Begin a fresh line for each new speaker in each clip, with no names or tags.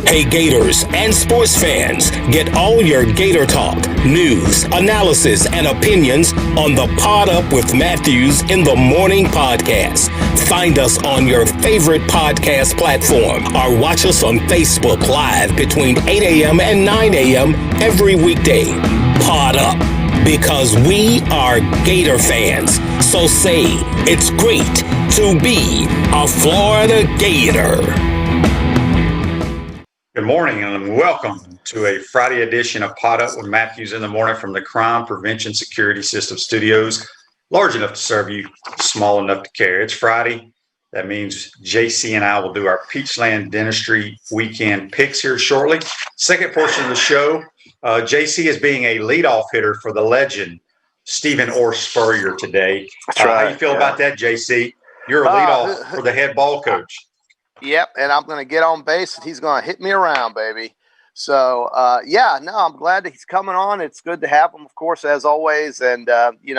Hey Gators and sports fans, get all your Gator talk, news, analysis, and opinions on the Pod Up with Matthews in the Morning podcast. Find us on your favorite podcast platform or watch us on Facebook Live between 8 a.m. and 9 a.m. every weekday. Pod Up, because we are Gator fans. So say it's great to be a Florida Gator.
Good morning and welcome to a Friday edition of Pod Up with Matthews in the Morning from the Crime Prevention Security System Studios. Large enough to serve you, small enough to carry. It's Friday. That means JC and I will do our Peachland Dentistry weekend picks here shortly. Second portion of the show, JC is being a leadoff hitter for the legend, Stephen Orr Spurrier today. How do you feel about that, JC? You're a leadoff for the head ball coach.
Yep, and I'm going to get on base, and he's going to hit me around, baby. So, I'm glad that he's coming on. It's good to have him, of course, as always. And,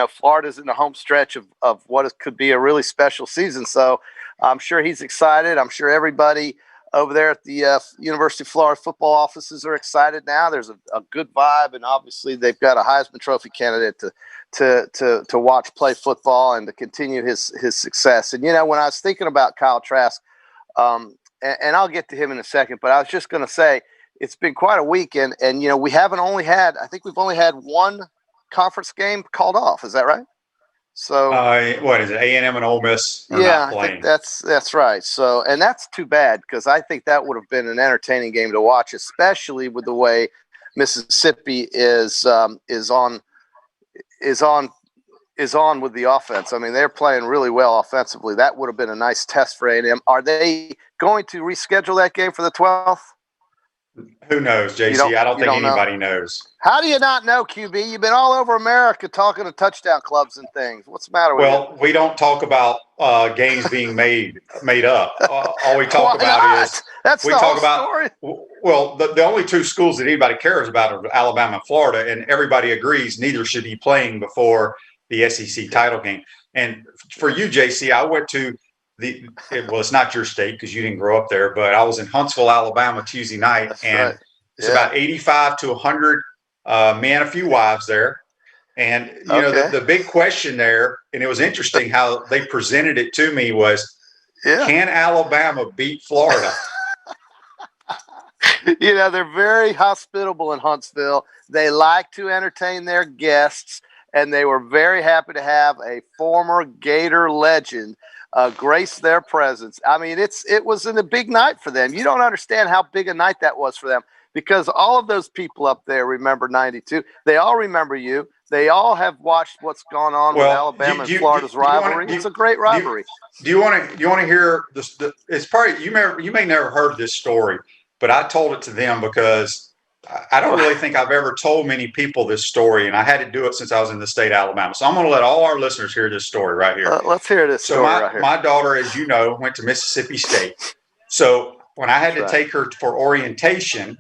Florida's in the home stretch of what could be a really special season. So I'm sure he's excited. I'm sure everybody over there at the University of Florida football offices are excited now. There's a good vibe, and obviously they've got a Heisman Trophy candidate to watch play football and to continue his success. And, when I was thinking about Kyle Trask, and I'll get to him in a second, but I was just going to say it's been quite a week, and we've only had one conference game called off. Is that right? So
what is it? A&M and Ole Miss are not playing.
I think that's right. So, and that's too bad because I think that would have been an entertaining game to watch, especially with the way Mississippi is on with the offense. I mean, they're playing really well offensively. That would have been a nice test for A&M. Are they going to reschedule that game for the 12th?
Who knows, JC? I don't think anybody knows.
How do you not know, QB? You've been all over America talking to touchdown clubs and things. What's the matter with you?
Well, we don't talk about games being made up. All we talk about is
that's
we
the
talk
whole
about
story.
Well, the only two schools that anybody cares about are Alabama and Florida, and everybody agrees neither should be playing before the SEC title game. And for you, JC, I went to it's not your state because you didn't grow up there, but I was in Huntsville, Alabama Tuesday night. That's and right. It's about 85 to 100 men, a few wives there. And, the big question there, and it was interesting how they presented it to me was, can Alabama beat Florida?
They're very hospitable in Huntsville. They like to entertain their guests. And they were very happy to have a former Gator legend grace their presence. I mean, it was a big night for them. You don't understand how big a night that was for them because all of those people up there remember 92. They all remember you. They all have watched what's gone on with Alabama and Florida's rivalry. It's a great rivalry.
Do you want to hear this? It's probably you may never heard this story, but I told it to them because I don't really think I've ever told many people this story, and I had to do it since I was in the state of Alabama. So I'm going to let all our listeners hear this story right here.
Let's hear this story right here.
My daughter, as you know, went to Mississippi State. So when I had to take her for orientation,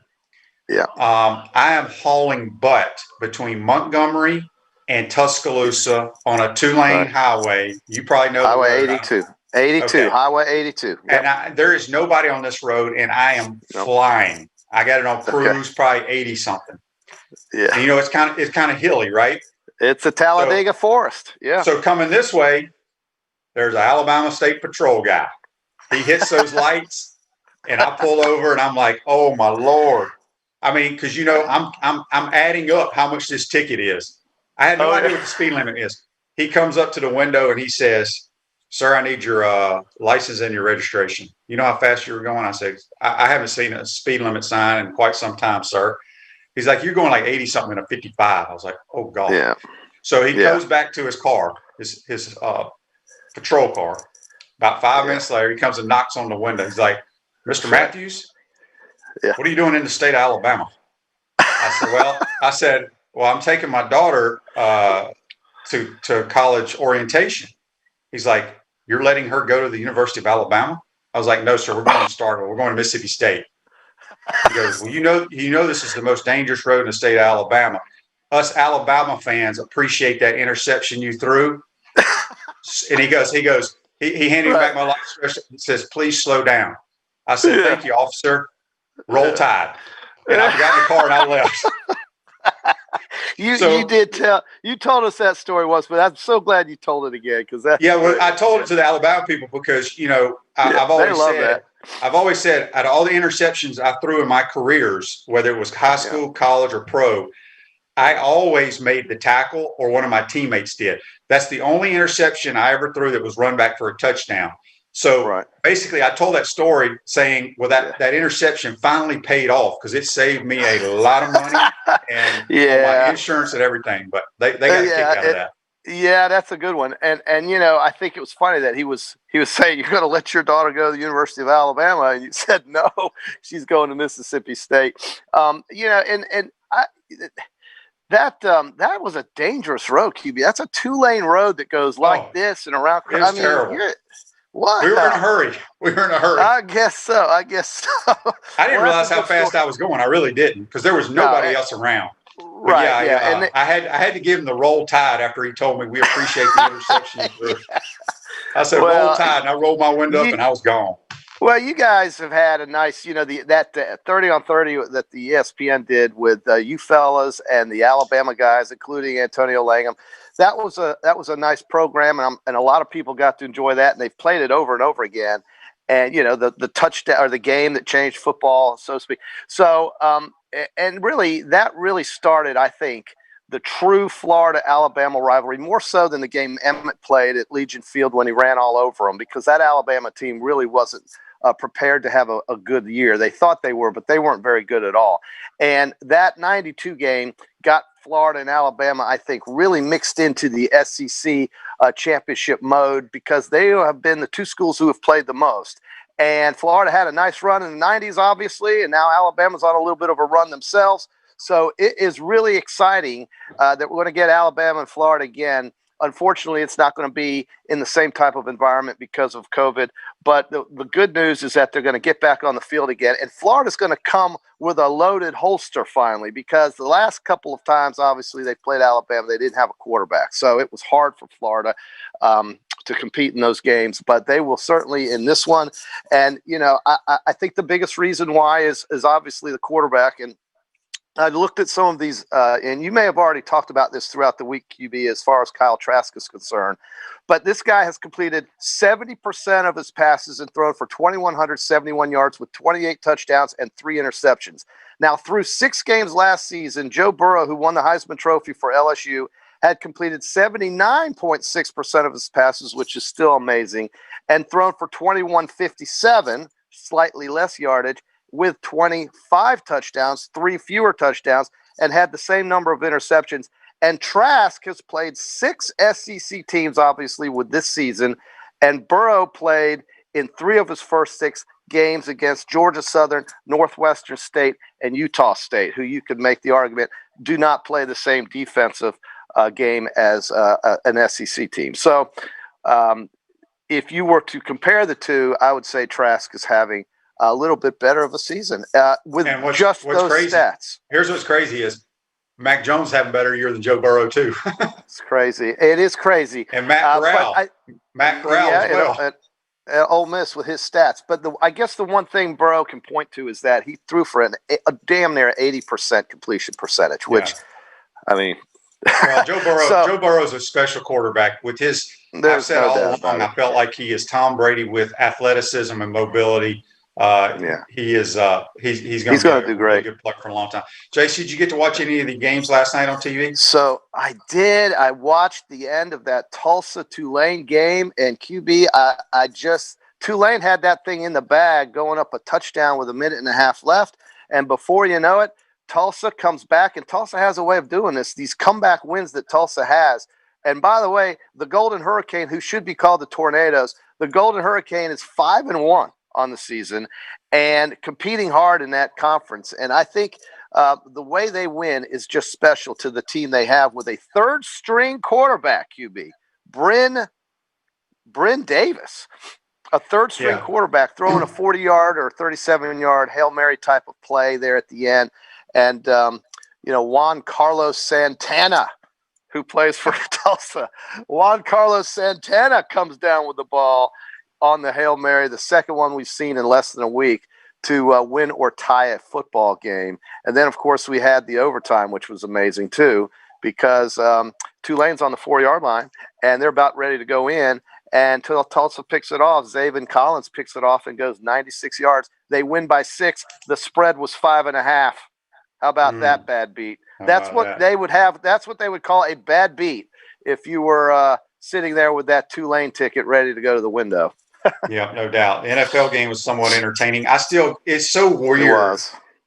I am hauling butt between Montgomery and Tuscaloosa on a two-lane highway. You probably know
Highway 82. 82, okay. Highway 82. Yep.
And there is nobody on this road, and I am flying. I got it on cruise, probably 80 something. Yeah, and, it's kind of hilly, right?
It's a Talladega forest. Yeah.
So coming this way, there's an Alabama State Patrol guy. He hits those lights, and I pull over, and I'm like, "Oh my Lord!" I mean, because I'm adding up how much this ticket is. I had no idea what the speed limit is. He comes up to the window and he says, "Sir, I need your license and your registration. You know how fast you were going?" I said, I haven't seen a speed limit sign in quite some time, sir. He's like, "You're going like 80 something in a 55. I was like, "Oh God." Yeah. So he goes back to his car, his patrol car. About 5 minutes later, he comes and knocks on the window. He's like, "Mr. Matthews, what are you doing in the state of Alabama?" I said, well, I'm taking my daughter to college orientation. He's like, "You're letting her go to the University of Alabama?" I was like, "No, sir, we're going to start her. We're going to Mississippi State." He goes, "Well, you know this is the most dangerous road in the state of Alabama. Us Alabama fans appreciate that interception you threw." And he handed me back my license and says, "Please slow down." I said, "Thank you, officer." Roll Tide. And I got in the car and I left.
You told us that story once, but I'm so glad you told it again because that's
I told it to the Alabama people because I've always said out of all the interceptions I threw in my careers, whether it was high school, college, or pro, I always made the tackle or one of my teammates did. That's the only interception I ever threw that was run back for a touchdown. So basically, I told that story saying, well, that interception finally paid off because it saved me a lot of money and my insurance and everything. But they got a kick out of that.
Yeah, that's a good one. And I think it was funny that he was saying, you're going to let your daughter go to the University of Alabama, and you said no, she's going to Mississippi State. That was a dangerous road, QB. That's a 2-lane road that goes like this and around.
It was terrible. What? We were in a hurry.
I guess so. I
didn't realize how fast I was going. I really didn't because there was nobody else around. But I had to give him the Roll Tide after he told me we appreciate the interception. I said, Roll Tide, and I rolled my window up and I was gone.
Well, you guys have had a nice, that 30 on 30 that the ESPN did with you fellas and the Alabama guys, including Antonio Langham. That was a nice program, and a lot of people got to enjoy that, and they've played it over and over again. And the touchdown or the game that changed football, so to speak. So, and really, that really started, I think, the true Florida-Alabama rivalry, more so than the game Emmett played at Legion Field when he ran all over them, because that Alabama team really wasn't prepared to have a good year. They thought they were, but they weren't very good at all. And that 92 game got Florida and Alabama, I think, really mixed into the SEC championship mode because they have been the two schools who have played the most. And Florida had a nice run in the 90s, obviously, and now Alabama's on a little bit of a run themselves. So it is really exciting that we're going to get Alabama and Florida again. Unfortunately, it's not going to be in the same type of environment because of COVID. But the good news is that they're going to get back on the field again. And Florida's going to come with a loaded holster finally, because the last couple of times, obviously, they played Alabama, they didn't have a quarterback. So it was hard for Florida to compete in those games. But they will certainly in this one. And, I think the biggest reason why is obviously the quarterback. And I looked at some of these, and you may have already talked about this throughout the week, QB, as far as Kyle Trask is concerned. But this guy has completed 70% of his passes and thrown for 2,171 yards with 28 touchdowns and 3 interceptions. Now, through 6 games last season, Joe Burrow, who won the Heisman Trophy for LSU, had completed 79.6% of his passes, which is still amazing, and thrown for 2,157, slightly less yardage, with 25 touchdowns, 3 fewer touchdowns, and had the same number of interceptions. And Trask has played 6 SEC teams, obviously, with this season, and Burrow played in 3 of his first 6 games against Georgia Southern, Northwestern State, and Utah State, who you could make the argument do not play the same defensive game as an SEC team. So if you were to compare the two, I would say Trask is having a little bit better of a season with just those stats.
Here's what's crazy is Mac Jones having a better year than Joe Burrow too.
It's crazy. It is crazy.
And Matt Corral. As well.
Ole Miss with his stats. But I guess the one thing Burrow can point to is that he threw for a damn near 80% completion percentage, which, I mean.
Well, Joe Burrow's a special quarterback with his. I've said all along, I felt like he is Tom Brady with athleticism and mobility. He is. He's going to
do great.
Good player for a long time. JC, did you get to watch any of the games last night on TV?
So I did. I watched the end of that Tulsa-Tulane game, and QB, Tulane had that thing in the bag, going up a touchdown with 1.5 minutes left, and before you know it, Tulsa comes back, and Tulsa has a way of doing this. These comeback wins that Tulsa has. And by the way, the Golden Hurricane, who should be called the Tornadoes, the Golden Hurricane is 5-1 on the season and competing hard in that conference. And I think the way they win is just special to the team they have with a third-string quarterback, QB, Bryn Davis, a third-string quarterback throwing a 40-yard or 37-yard Hail Mary type of play there at the end. And, Juan Carlos Santana, who plays for Tulsa. Juan Carlos Santana comes down with the ball on the Hail Mary, the second one we've seen in less than a week, to win or tie a football game. And then, of course, we had the overtime, which was amazing too, because Tulane's on the 4-yard line, and they're about ready to go in. And Tulsa picks it off. Zaven Collins picks it off and goes 96 yards. They win by 6. The spread was 5.5. How about that bad beat? That's what they would have. That's what they would call a bad beat if you were sitting there with that Tulane ticket ready to go to the window.
Yeah, no doubt. The NFL game was somewhat entertaining. It's so weird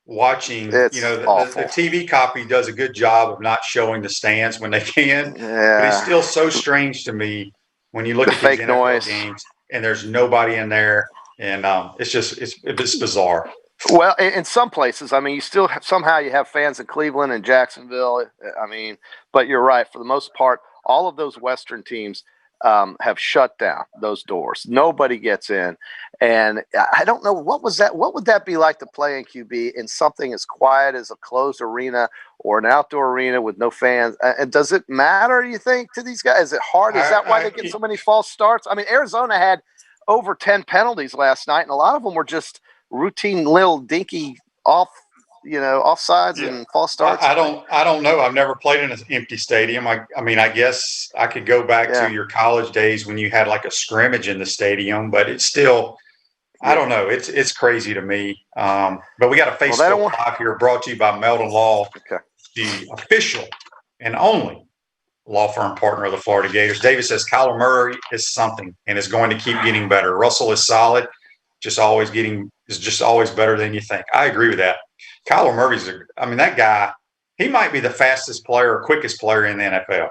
watching.
It's
the TV copy does a good job of not showing the stands when they can.
Yeah.
But it's still so strange to me when you look at these NFL games and there's nobody in there, and it's bizarre.
Well, in some places, I mean, you still somehow you have fans in Cleveland and Jacksonville. I mean, but you're right. For the most part, all of those Western teams have shut down those doors. Nobody gets in. And I don't know, what would that be like to play in QB in something as quiet as a closed arena or an outdoor arena with no fans? And does it matter, you think, to these guys? Is it hard? Is that why they get so many false starts? I mean, Arizona had over 10 penalties last night, and a lot of them were just routine little dinky offsides and false starts.
I don't know. I've never played in an empty stadium. I mean, I guess I could go back to your college days when you had like a scrimmage in the stadium, but it's still, I don't know. It's crazy to me. But we got a Facebook Live here brought to you by Meldon Law, the official and only law firm partner of the Florida Gators. David says Kyler Murray is something and is going to keep getting better. Russell is solid, just always better than you think. I agree with that. Kyler Murray's, that guy, he might be the fastest player or quickest player in the NFL.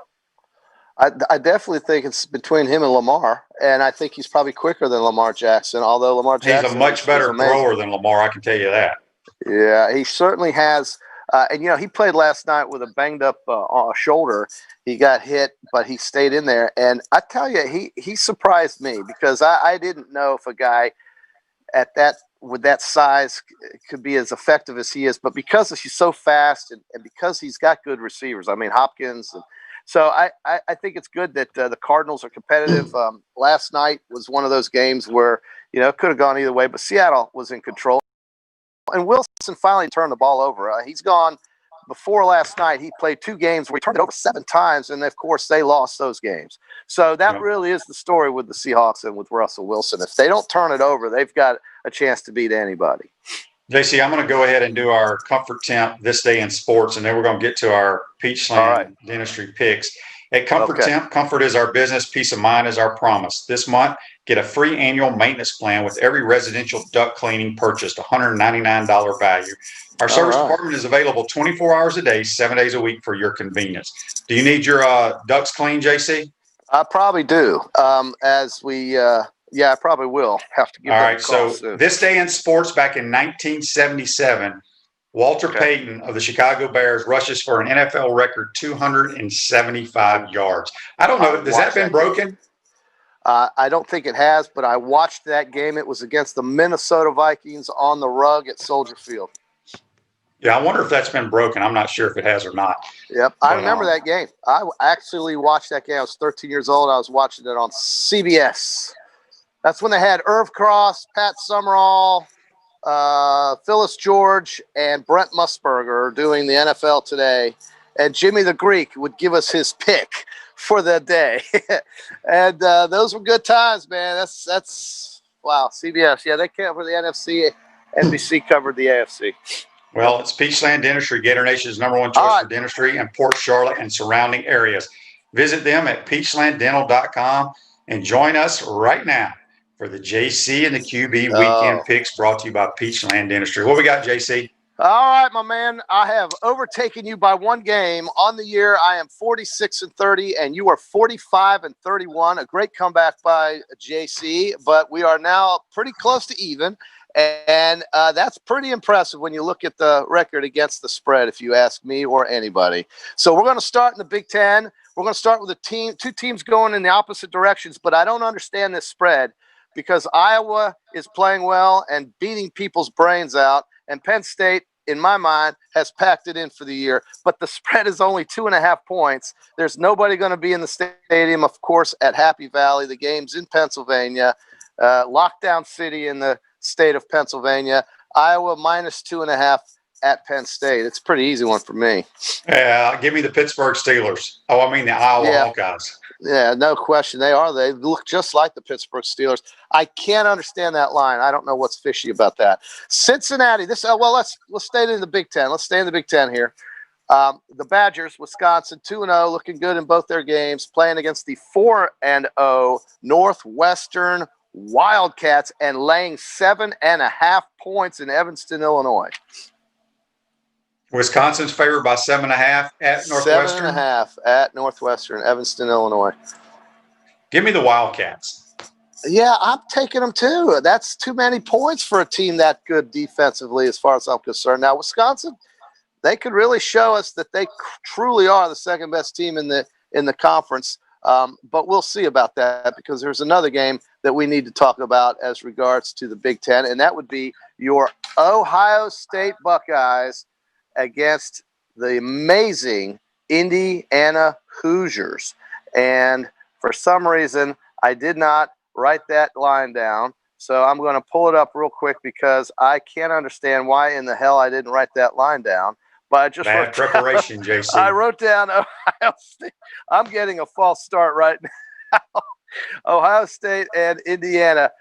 I definitely think it's between him and Lamar, and I think he's probably quicker than Lamar Jackson, although Lamar Jackson
he's a much better thrower than Lamar, I can tell you that.
Yeah, he certainly has. And, he played last night with a banged-up shoulder. He got hit, but he stayed in there. And I tell you, he surprised me because I didn't know if a guy with that size could be as effective as he is. But because he's so fast and because he's got good receivers, I mean, Hopkins. So I think it's good that the Cardinals are competitive. Last night was one of those games where, it could have gone either way, but Seattle was in control. And Wilson finally turned the ball over. He's gone. Before last night, he played 2 games where he turned it over 7 times, and of course, they lost those games. So that really is the story with the Seahawks and with Russell Wilson. If they don't turn it over, they've got a chance to beat anybody.
JC, I'm going to go ahead and do our comfort temp this day in sports, and then we're going to get to our Peachland Dentistry picks. At Comfort Temp, comfort is our business, peace of mind is our promise. This month, get a free annual maintenance plan with every residential duct cleaning purchased, $199 value. Our service department is available 24 hours a day, 7 days a week for your convenience. Do you need your ducts cleaned, JC?
I probably do. I probably will have to give them a call soon.
This day in sports, back in 1977, Walter Payton of the Chicago Bears rushes for an NFL record 275 yards. I don't know. Has that been broken?
I don't think it has, but I watched that game. It was against the Minnesota Vikings on the rug at Soldier Field.
Yeah, I wonder if that's been broken. I'm not sure if it has or not.
Yep, I remember that game. I actually watched that game. I was 13 years old. I was watching it on CBS. That's when they had Irv Cross, Pat Summerall, Phyllis George, and Brent Musburger doing the NFL Today. And Jimmy the Greek would give us his pick for the day. And those were good times, man. That's wow, CBS. Yeah, they covered the NFC. NBC covered the AFC.
Well, it's Peachland Dentistry, Gator Nation's #1 choice for dentistry in Port Charlotte and surrounding areas. Visit them at peachlanddental.com and join us right now for the JC and the QB weekend picks brought to you by Peachland Dentistry. What we got, JC?
All right, my man. I have overtaken you by 1 game on the year. I am 46-30, and you are 45-31. A great comeback by JC, but we are now pretty close to even. And that's pretty impressive when you look at the record against the spread, if you ask me or anybody. So we're going to start in the Big Ten. We're going to start with 2 teams going in the opposite directions, but I don't understand this spread because Iowa is playing well and beating people's brains out, and Penn State, in my mind, has packed it in for the year. But the spread is only 2.5 points. There's nobody going to be in the stadium, of course, at Happy Valley. The game's in Pennsylvania, lockdown city in the state of Pennsylvania. Iowa -2.5 at Penn State. It's a pretty easy one for me.
Yeah, give me the Pittsburgh Steelers. Oh, I mean the Iowa Hawkeyes.
Yeah, no question. They are. They look just like the Pittsburgh Steelers. I can't understand that line. I don't know what's fishy about that. Cincinnati. Let's stay in the Big Ten. Let's stay in the Big Ten here. The Badgers, Wisconsin, 2-0, looking good in both their games, playing against the 4-0 Northwestern Wildcats and laying 7.5 points in Evanston, Illinois.
Wisconsin's favored by 7.5 at Northwestern.
7.5 at Northwestern, Evanston, Illinois.
Give me the Wildcats.
Yeah, I'm taking them too. That's too many points for a team that good defensively, as far as I'm concerned. Now, Wisconsin, they could really show us that they truly are the second best team in the conference. But we'll see about that, because there's another game that we need to talk about as regards to the Big Ten, and that would be your Ohio State Buckeyes against the amazing Indiana Hoosiers. And for some reason, I did not write that line down. So I'm going to pull it up real quick, because I can't understand why in the hell I didn't write that line down. But I just
bad preparation, JC.
I wrote down Ohio State. I'm getting a false start right now. Ohio State and Indiana.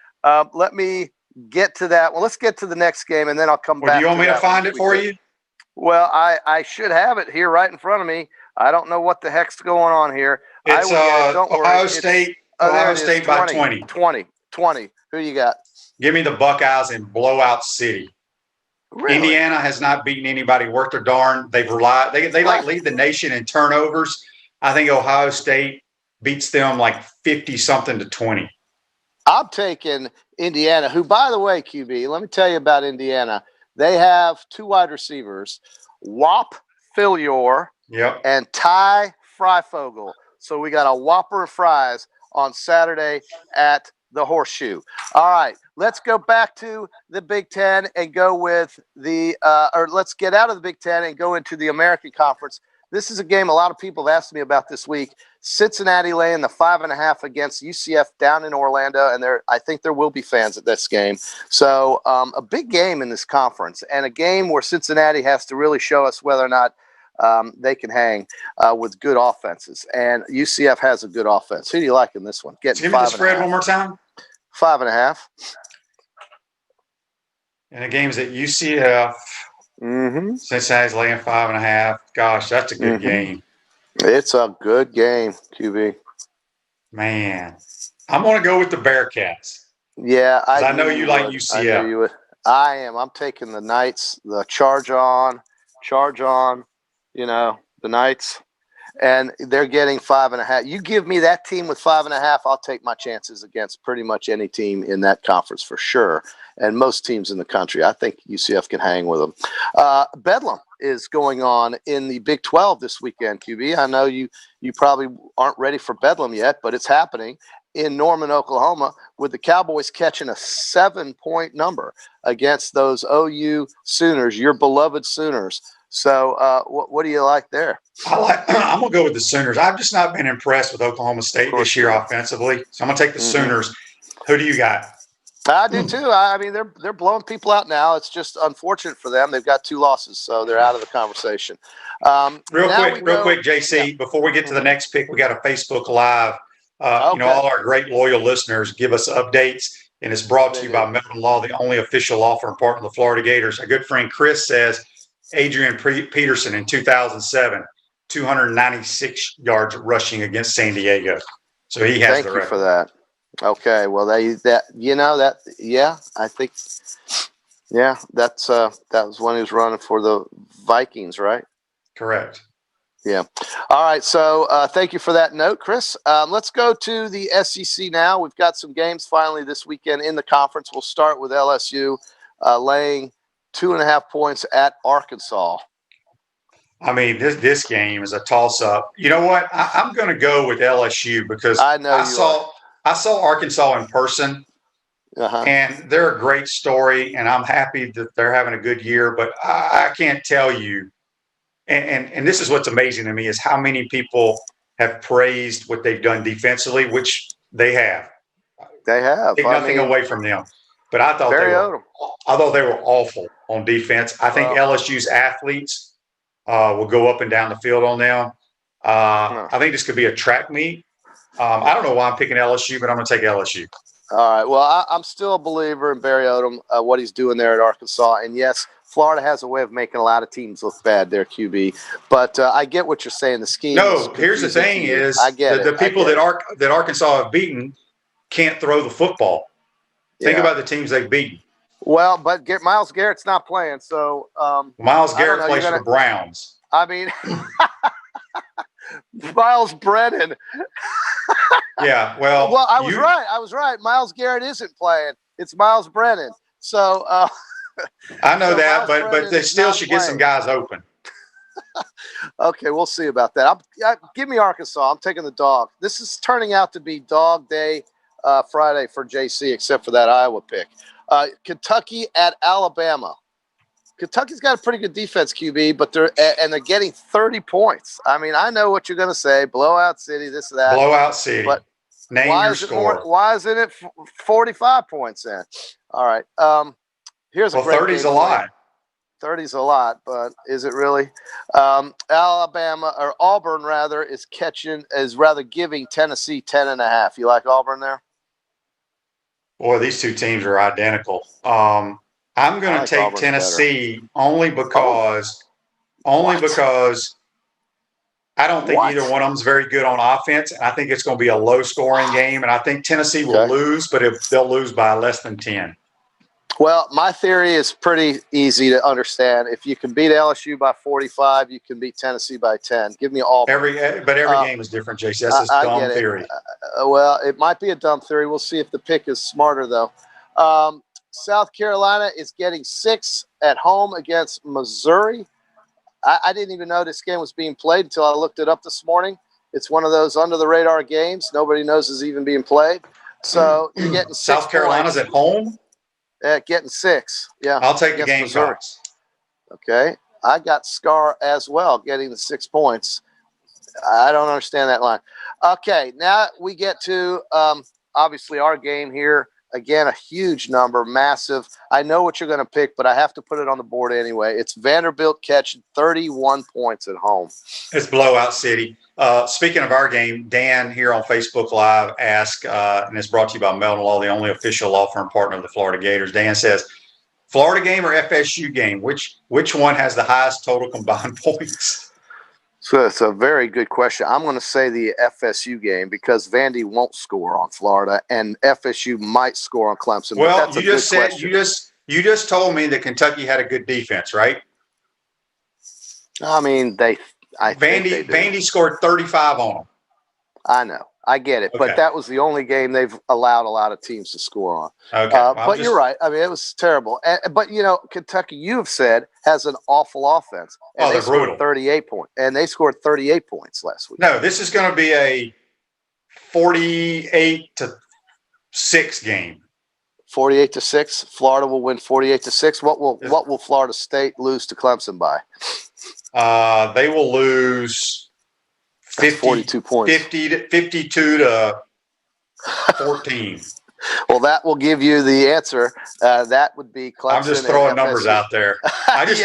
Let me get to that. Well, let's get to the next game, and then I'll come back.
Do you want me to find it for you?
Well, I should have it here right in front of me. I don't know what the heck's going on here.
It's Ohio State. Ohio State by 20.
20. Who you got?
Give me the Buckeyes in blowout city.
Really?
Indiana has not beaten anybody worth their darn. They lead the nation in turnovers. I think Ohio State beats them like 50-something to 20.
I'm taking Indiana, who, by the way, QB, let me tell you about Indiana. They have two wide receivers, Whop Philyor and Ty Freifogel. So we got a Whopper and fries on Saturday at the Horseshoe. All right, let's go back to the Big Ten and go with let's get out of the Big Ten and go into the American Conference. This is a game a lot of people have asked me about this week. Cincinnati laying the 5.5 against UCF down in Orlando, and I think there will be fans at this game. So a big game in this conference, and a game where Cincinnati has to really show us whether or not they can hang with good offenses. And UCF has a good offense. Who do you like in this one?
Give me the spread one more time.
5.5.
And the game's at UCF.
Mm-hmm.
Cincinnati's laying 5.5. Gosh, that's a good game.
It's a good game, QB.
Man, I'm going to go with the Bearcats.
Yeah,
I know you like UCF.
I know you would. I am. I'm taking the Knights. The charge on. The Knights, and they're getting 5.5. You give me that team with 5.5, I'll take my chances against pretty much any team in that conference for sure, and most teams in the country. I think UCF can hang with them. Bedlam is going on in the Big 12 this weekend, QB. I know you probably aren't ready for Bedlam yet, but it's happening in Norman, Oklahoma, with the Cowboys catching a 7-point number against those OU Sooners, your beloved Sooners. So what do you like there?
I'm going to go with the Sooners. I've just not been impressed with Oklahoma State this year offensively. So I'm going to take the Sooners. Who do you got?
I do too. I mean, they're blowing people out now. It's just unfortunate for them. They've got 2 losses, so they're out of the conversation.
Real quick, JC, before we get to the next pick, we got a Facebook Live. All our great loyal listeners give us updates, and it's brought to you by Melvin Law, the only official law firm partner of the Florida Gators. Our good friend Chris says Adrian Peterson in 2007, 296 yards rushing against San Diego. So he has the record.
Thank you for that. Okay, well, I think, that was when he was running for the Vikings, right?
Correct.
Yeah. All right. So thank you for that note, Chris. Let's go to the SEC now. We've got some games finally this weekend in the conference. We'll start with LSU laying 2.5 points at Arkansas.
I mean, this game is a toss-up. You know what? I'm going to go with LSU because I saw Arkansas in person, and they're a great story, and I'm happy that they're having a good year. But I can't tell you, and this is what's amazing to me, is how many people have praised what they've done defensively, which they have.
They have.
Take nothing away from them. but I thought
Barry Odom.
they were awful on defense. I think LSU's athletes will go up and down the field on them. I think this could be a track meet. I don't know why I'm picking LSU, but I'm going to take LSU.
All right. Well, I'm still a believer in Barry Odom, what he's doing there at Arkansas. And yes, Florida has a way of making a lot of teams look bad, their QB. But I get what you're saying. The scheme.
No, here's the thing: is
I get
the people that Arkansas have beaten can't throw the football. Think about the teams they've beaten.
Well, but Myles Garrett's not playing, so
Myles Garrett plays for the Browns.
I mean, Miles Brennan.
Yeah, well,
I was right. Myles Garrett isn't playing. It's Miles Brennan. So
I know that, but they still should get some guys open.
Okay, we'll see about that. Give me Arkansas. I'm taking the dog. This is turning out to be dog day Friday for JC, except for that Iowa pick. Kentucky at Alabama. Kentucky's got a pretty good defense, QB, but they're getting 30 points. I mean, I know what you're going to say, blowout city, this, that.
Blowout city.
But
name your score.
Why isn't it 45 points then? All right. Here's a great
30's a lot.
30's a lot, but is it really? Alabama or Auburn rather is giving Tennessee 10.5. You like Auburn there?
Boy, these two teams are identical. I'm going to take Auburn's Tennessee better. only because I don't think either one of them is very good on offense, and I think it's going to be a low-scoring game, and I think Tennessee will lose, but they'll lose by less than 10.
Well, my theory is pretty easy to understand. If you can beat LSU by 45, you can beat Tennessee by 10. Give me Auburn.
Every game is different, JC. That's a dumb theory.
Well, it might be a dumb theory. We'll see if the pick is smarter, though. South Carolina is getting 6 at home against Missouri. I didn't even know this game was being played until I looked it up this morning. It's one of those under-the-radar games. Nobody knows is even being played. So you're getting 6
South Carolina's
points.
At home?
Getting 6. Yeah.
I'll take the Gamecocks.
Okay. I got Scar as well, getting the 6 points. I don't understand that line. Okay. Now we get to obviously our game here. Again, a huge number, massive. I know what you're going to pick, but I have to put it on the board anyway. It's Vanderbilt catching 31 points at home.
It's blowout city. Speaking of our game, Dan here on Facebook Live asked, and it's brought to you by Melton Law, the only official law firm partner of the Florida Gators. Dan says, Florida game or FSU game? Which one has the highest total combined points?
So it's a very good question. I'm going to say the FSU game because Vandy won't score on Florida and FSU might score on Clemson.
Well, you just told me that Kentucky had a good defense, right?
I mean,
Vandy scored 35 on them.
I know. I get it. Okay. But that was the only game they've allowed a lot of teams to score on.
Okay.
But you're right. I mean, it was terrible. But, Kentucky, you've said, has an awful offense. And
they're brutal.
38 points. And they scored 38 points last week.
No, this is going to be a 48-6 game.
48-6. Florida will win 48-6. What will Florida State lose to Clemson by?
They will lose
42 points.
52 to 14.
Well, that will give you the answer. That would be Clemson.
I'm just throwing numbers out there. I just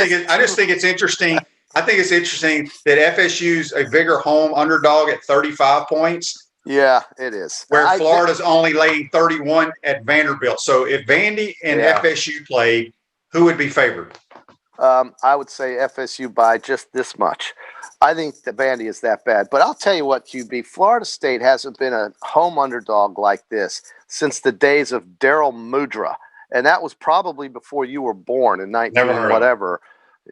think it's interesting. I think it's interesting that FSU's a bigger home underdog at 35 points.
Yeah, it is.
Where Florida's only laying 31 at Vanderbilt. So if Vandy and FSU play, who would be favored?
I would say FSU by just this much. I think the Vandy is that bad. But I'll tell you what, QB, Florida State hasn't been a home underdog like this since the days of Daryl Mudra. And that was probably before you were born in 19 whatever.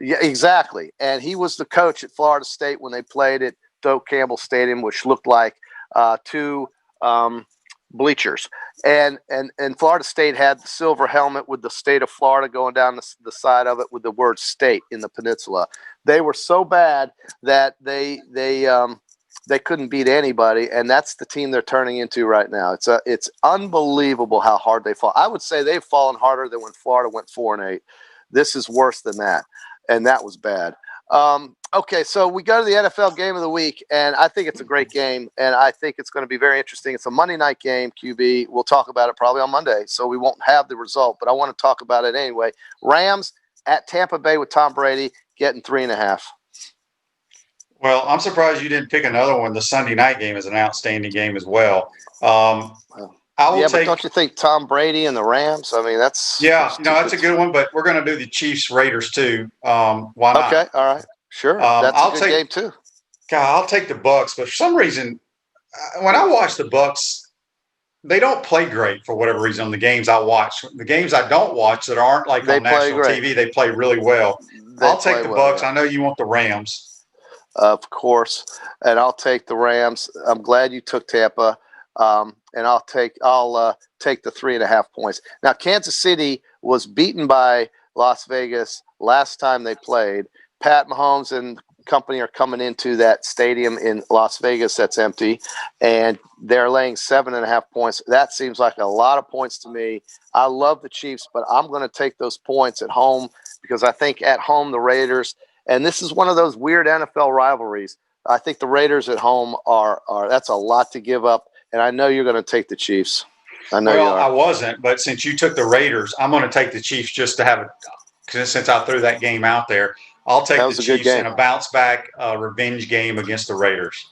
Yeah, exactly. And he was the coach at Florida State when they played at Doak Campbell Stadium, which looked like two bleachers. And Florida State had the silver helmet with the state of Florida going down the side of it with the word state in the peninsula. They were so bad that they couldn't beat anybody, and that's the team they're turning into right now. It's unbelievable how hard they fall. I would say they've fallen harder than when Florida went 4-8. This is worse than that, and that was bad. Okay, so we go to the NFL game of the week, and I think it's a great game, and I think it's going to be very interesting. It's a Monday night game, QB. We'll talk about it probably on Monday, so we won't have the result, but I want to talk about it anyway. Rams at Tampa Bay with Tom Brady getting 3.5.
Well, I'm surprised you didn't pick another one. The Sunday night game is an outstanding game as well.
But don't you think Tom Brady and the Rams? I mean, that's
a good one. But we're going to do the Chiefs Raiders too. Why not?
Okay, all right, sure. That's a good game too.
God, I'll take the Bucks, but for some reason, when I watch the Bucks, they don't play great for whatever reason on the games I watch. The games I don't watch that aren't like on national TV, they play really well. I'll take the Bucks. Yeah. I know you want the Rams.
Of course, and I'll take the Rams. I'm glad you took Tampa. And I'll take the 3.5 points. Now, Kansas City was beaten by Las Vegas last time they played. Pat Mahomes and company are coming into that stadium in Las Vegas that's empty, and they're laying 7.5 points. That seems like a lot of points to me. I love the Chiefs, but I'm going to take those points at home because I think at home the Raiders, and this is one of those weird NFL rivalries. I think the Raiders at home are that's a lot to give up. And I know you're going to take the Chiefs. I know you are.
I wasn't, but since you took the Raiders, I'm going to take the Chiefs just to have it. Since I threw that game out there, I'll take the Chiefs in a bounce back revenge game against the Raiders.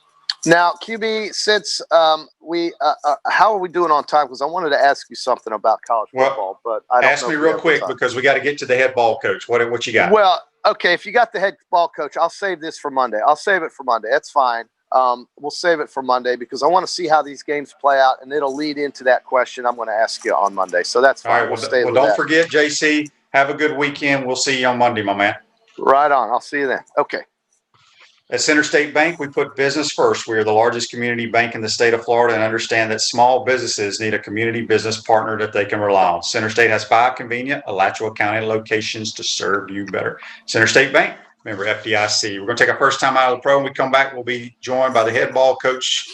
Now, QB, since how are we doing on time? Because I wanted to ask you something about college football, but I don't know.
Ask me real quick because we got to get to the head ball coach. What you got?
Well, okay, if you got the head ball coach, I'll save this for Monday. I'll save it for Monday. That's fine. We'll save it for Monday because I want to see how these games play out, and it'll lead into that question I'm going to ask you on Monday. So that's fine.
All right, well, don't forget, JC, have a good weekend. We'll see you on Monday, my man.
Right on. I'll see you then. Okay.
At Center State Bank, we put business first. We are the largest community bank in the state of Florida and understand that small businesses need a community business partner that they can rely on. Center State has 5 convenient Alachua County locations to serve you better. Center State Bank. Remember, FDIC. We're going to take our first time out of the pro. When we come back, we'll be joined by the head ball coach,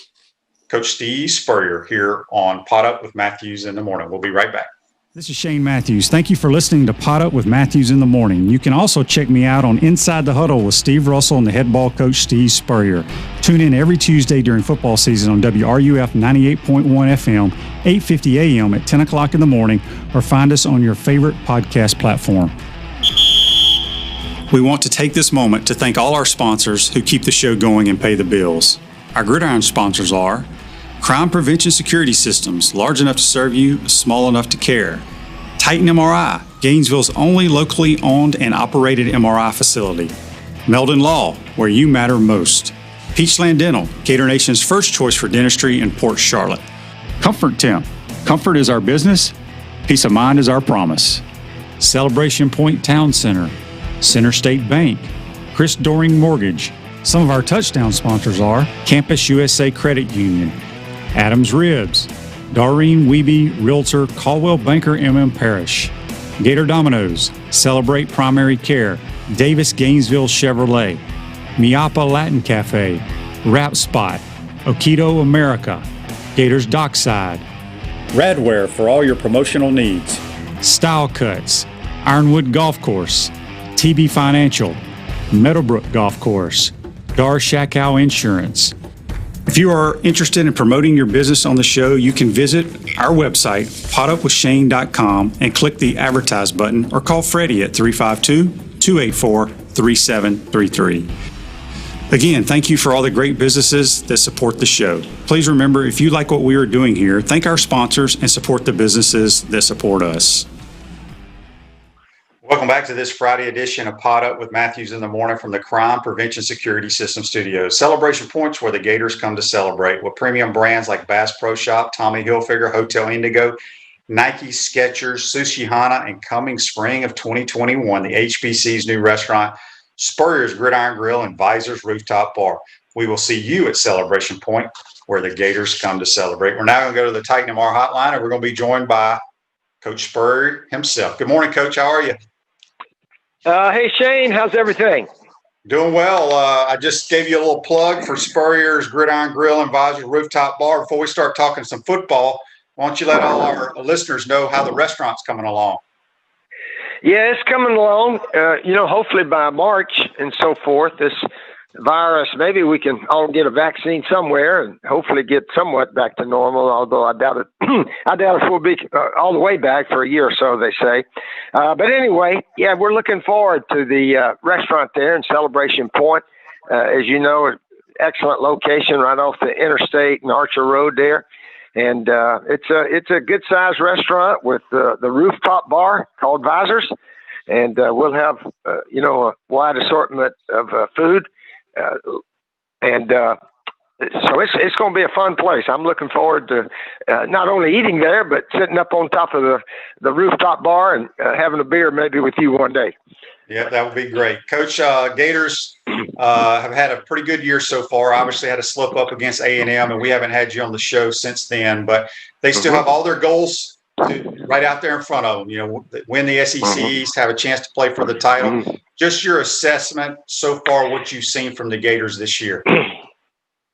Coach Steve Spurrier, here on Pot Up with Matthews in the morning. We'll be right back.
This is Shane Matthews. Thank you for listening to Pot Up with Matthews in the morning. You can also check me out on Inside the Huddle with Steve Russell and the head ball coach, Steve Spurrier. Tune in every Tuesday during football season on WRUF 98.1 FM, 8:50 a.m. at 10 o'clock in the morning, or find us on your favorite podcast platform. We want to take this moment to thank all our sponsors who keep the show going and pay the bills. Our Gridiron sponsors are Crime Prevention Security Systems, large enough to serve you, small enough to care. Titan MRI, Gainesville's only locally owned and operated MRI facility. Meldon Law, where you matter most. Peachland Dental, Gator Nation's first choice for dentistry in Port Charlotte. Comfort Temp, comfort is our business, peace of mind is our promise. Celebration Point Town Center, Center State Bank, Chris Doring Mortgage. Some of our touchdown sponsors are Campus USA Credit Union, Adams Ribs, Doreen Wiebe Realtor, Caldwell Banker MM Parish, Gator Dominoes, Celebrate Primary Care, Davis Gainesville Chevrolet, Miapa Latin Cafe, Wrap Spot, Okido America, Gators Dockside, Radware for all your promotional needs, Style Cuts, Ironwood Golf Course, TB Financial, Meadowbrook Golf Course, Dar Shakow Insurance. If you are interested in promoting your business on the show, you can visit our website, potupwithshane.com, and click the Advertise button or call Freddie at 352-284-3733. Again, thank you for all the great businesses that support the show. Please remember, if you like what we are doing here, thank our sponsors and support the businesses that support us.
Welcome back to this Friday edition of Pot Up with Matthews in the morning from the Crime Prevention Security System Studios. Celebration Point's where the Gators come to celebrate with premium brands like Bass Pro Shop, Tommy Hilfiger, Hotel Indigo, Nike, Skechers, Sushihana, and coming spring of 2021, the HBC's new restaurant, Spurrier's Gridiron Grill and Visors Rooftop Bar. We will see you at Celebration Point where the Gators come to celebrate. We're now going to go to the Titan MR hotline, and we're going to be joined by Coach Spurrier himself. Good morning, Coach. How are you?
Hey, Shane, how's everything?
Doing well. I just gave you a little plug for Spurrier's Gridiron Grill and Visors Rooftop Bar. Before we start talking some football, why don't you let all our listeners know how the restaurant's coming along?
Yeah, it's coming along. Hopefully by March and so forth, this virus, maybe we can all get a vaccine somewhere and hopefully get somewhat back to normal, although I doubt it. I doubt if we'll be all the way back for a year or so, they say. But anyway, yeah, we're looking forward to the restaurant there in Celebration Point. As you know, excellent location right off the interstate and Archer Road there. And it's a good-sized restaurant with the rooftop bar called Visors. And we'll have, a wide assortment of food. So it's going to be a fun place. I'm looking forward to not only eating there, but sitting up on top of the rooftop bar and having a beer maybe with you one day.
Yeah, that would be great. Coach, Gators have had a pretty good year so far. Obviously had a slip up against A&M, and we haven't had you on the show since then. But they still have all their goals right out there in front of them. Win the SECs, have a chance to play for the title. Just your assessment so far, what you've seen from the Gators this year.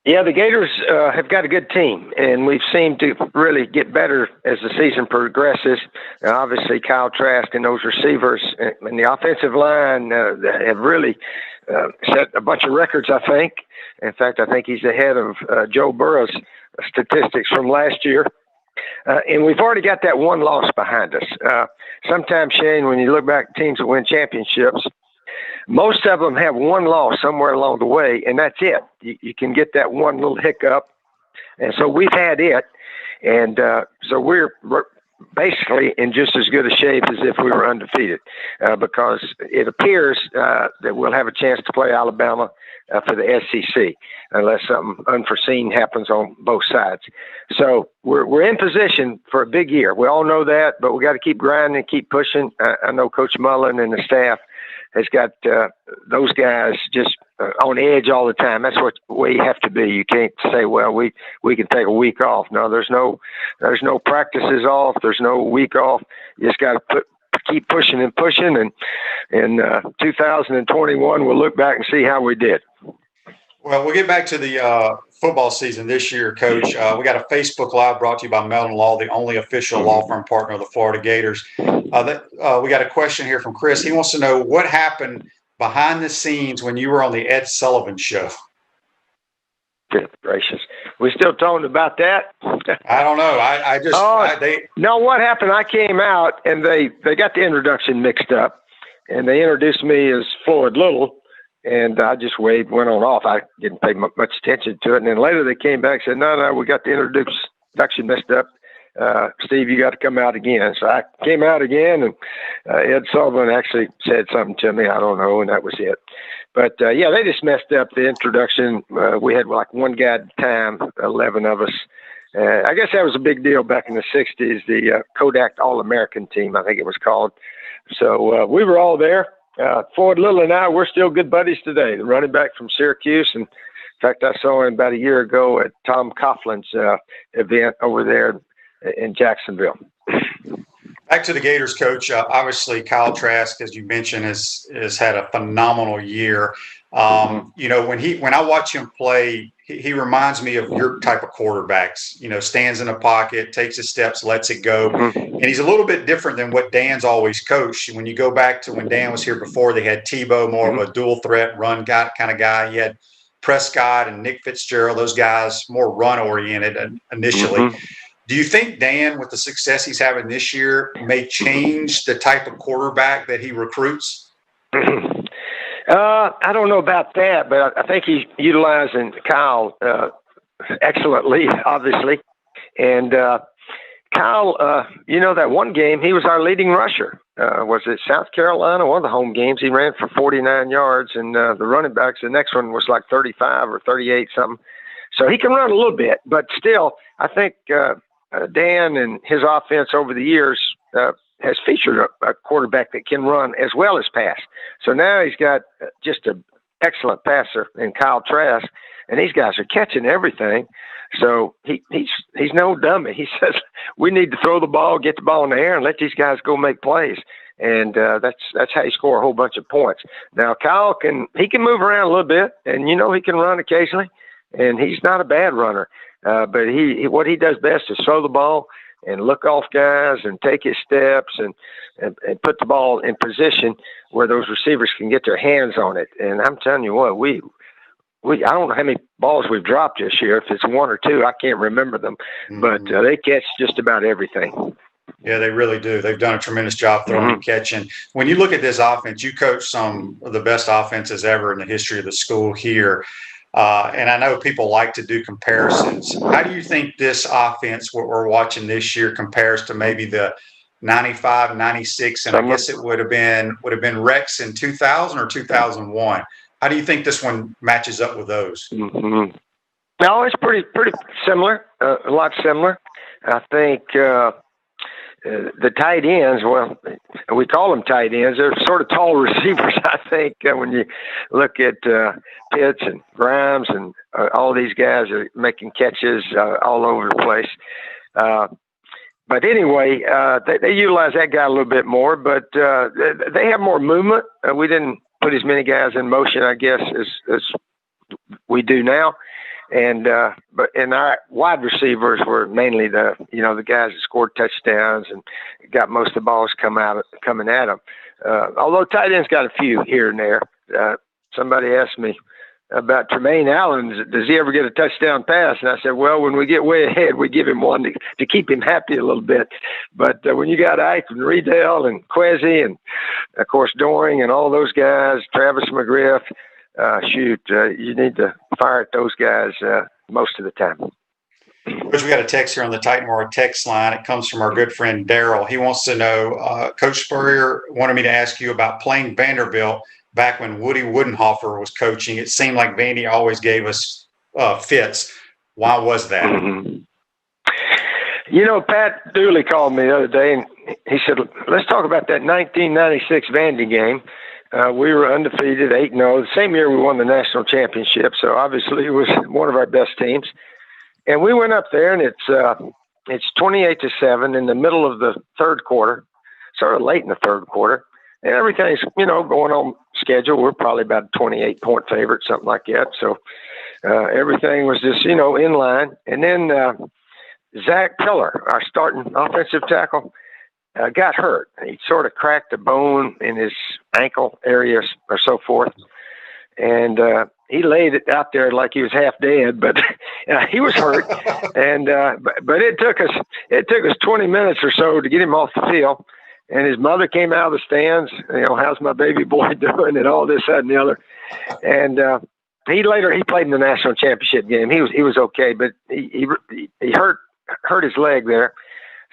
Yeah, the Gators have got a good team, and we've seemed to really get better as the season progresses. Obviously, Kyle Trask and those receivers and the offensive line have really set a bunch of records, I think. In fact, I think he's ahead of Joe Burrow's statistics from last year. And we've already got that one loss behind us. Sometimes, Shane, when you look back at teams that win championships, most of them have one loss somewhere along the way, and that's it. You can get that one little hiccup. And so we've had it. And so we're basically in just as good a shape as if we were undefeated because it appears that we'll have a chance to play Alabama for the SEC unless something unforeseen happens on both sides. So we're in position for a big year. We all know that, but we got to keep grinding and keep pushing. I know Coach Mullen and the staff has got those guys just on edge all the time. That's what we have to be. You can't say, well, we can take a week off. No, there's no practices off. There's no week off. You just got to keep pushing and pushing. And in 2021, we'll look back and see how we did.
Well, we'll get back to the football season this year, Coach. We got a Facebook Live brought to you by Mellon Law, the only official law firm partner of the Florida Gators. We got a question here from Chris. He wants to know what happened behind the scenes when you were on the Ed Sullivan Show.
Good gracious. We still talking about that?
I don't know.
No, what happened, I came out, and they got the introduction mixed up, and they introduced me as Floyd Little. And I just went on off. I didn't pay much attention to it. And then later they came back and said, no, we got the introduction messed up. Steve, you got to come out again. So I came out again, and Ed Sullivan actually said something to me. I don't know, and that was it. But, yeah, they just messed up the introduction. We had like one guy at a time, 11 of us. I guess that was a big deal back in the 60s, the Kodak All-American team, I think it was called. So we were all there. Floyd Little and I, we're still good buddies today. The running back from Syracuse. And in fact, I saw him about a year ago at Tom Coughlin's event over there in Jacksonville.
Back to the Gators, Coach. Obviously, Kyle Trask, as you mentioned, has had a phenomenal year. When I watch him play, he reminds me of your type of quarterbacks. Stands in a pocket, takes his steps, lets it go. And he's a little bit different than what Dan's always coached. When you go back to when Dan was here before, they had Tebow, more of a dual threat run guy kind of guy. He had Prescott and Nick Fitzgerald, those guys more run oriented initially. Do you think Dan, with the success he's having this year, may change the type of quarterback that he recruits?
I don't know about that, but I think he's utilizing Kyle excellently, obviously. And Kyle, that one game, he was our leading rusher. Was it South Carolina? One of the home games, he ran for 49 yards, and the running backs, the next one was like 35 or 38 something. So he can run a little bit, but still, I think Dan and his offense over the years has featured a quarterback that can run as well as pass. So now he's got just an excellent passer in Kyle Trask, and these guys are catching everything. So he's no dummy. He says, we need to throw the ball, get the ball in the air, and let these guys go make plays. And that's how you score a whole bunch of points. Now, Kyle can move around a little bit, and he can run occasionally, and he's not a bad runner. But what he does best is throw the ball and look off guys and take his steps and put the ball in position where those receivers can get their hands on it. And I'm telling you what, I don't know how many balls we've dropped this year. If it's one or two, I can't remember them, but they catch just about everything.
Yeah, they really do. They've done a tremendous job throwing and catching. When you look at this offense, you coach some of the best offenses ever in the history of the school here. And I know people like to do comparisons. How do you think this offense, what we're watching this year, compares to maybe the 95, 96, and I guess it would have been Rex in 2000 or 2001? How do you think this one matches up with those?
No, it's pretty similar, a lot similar. I think the tight ends, well, we call them tight ends. They're sort of tall receivers, I think, when you look at Pitts and Grimes and all these guys are making catches all over the place. But anyway, they utilize that guy a little bit more, but they have more movement. We didn't put as many guys in motion, I guess, as we do now. And but our wide receivers were mainly the guys that scored touchdowns and got most of the balls coming at them. Although tight ends got a few here and there. Somebody asked me about Tremaine Allen. Does he ever get a touchdown pass? And I said, well, when we get way ahead, we give him one to keep him happy a little bit. But when you got Ike and Riedel and Quezzy and, of course, Doring and all those guys, Travis McGriff, you need to fire at those guys most of the time.
Coach, we got a text here on the Titan War text line. It comes from our good friend Daryl. He wants to know, Coach Spurrier wanted me to ask you about playing Vanderbilt back when Woody Woodenhofer was coaching. It seemed like Vandy always gave us fits. Why was that?
Pat Dooley called me the other day, and he said, let's talk about that 1996 Vandy game. We were undefeated, 8-0. The same year we won the national championship, so obviously it was one of our best teams. And we went up there, and it's 28-7 in the middle of the third quarter, sort of late in the third quarter. And everything's, going on schedule. We're probably about a 28-point favorite, something like that. So everything was just, in line. And then Zach Pillar, our starting offensive tackle, got hurt. He sort of cracked a bone in his ankle area or so forth. And he laid it out there like he was half dead, but he was hurt. And but it took us 20 minutes or so to get him off the field. And his mother came out of the stands, how's my baby boy doing, and all this, that, and the other. And he played in the national championship game. He was okay, but he hurt his leg there.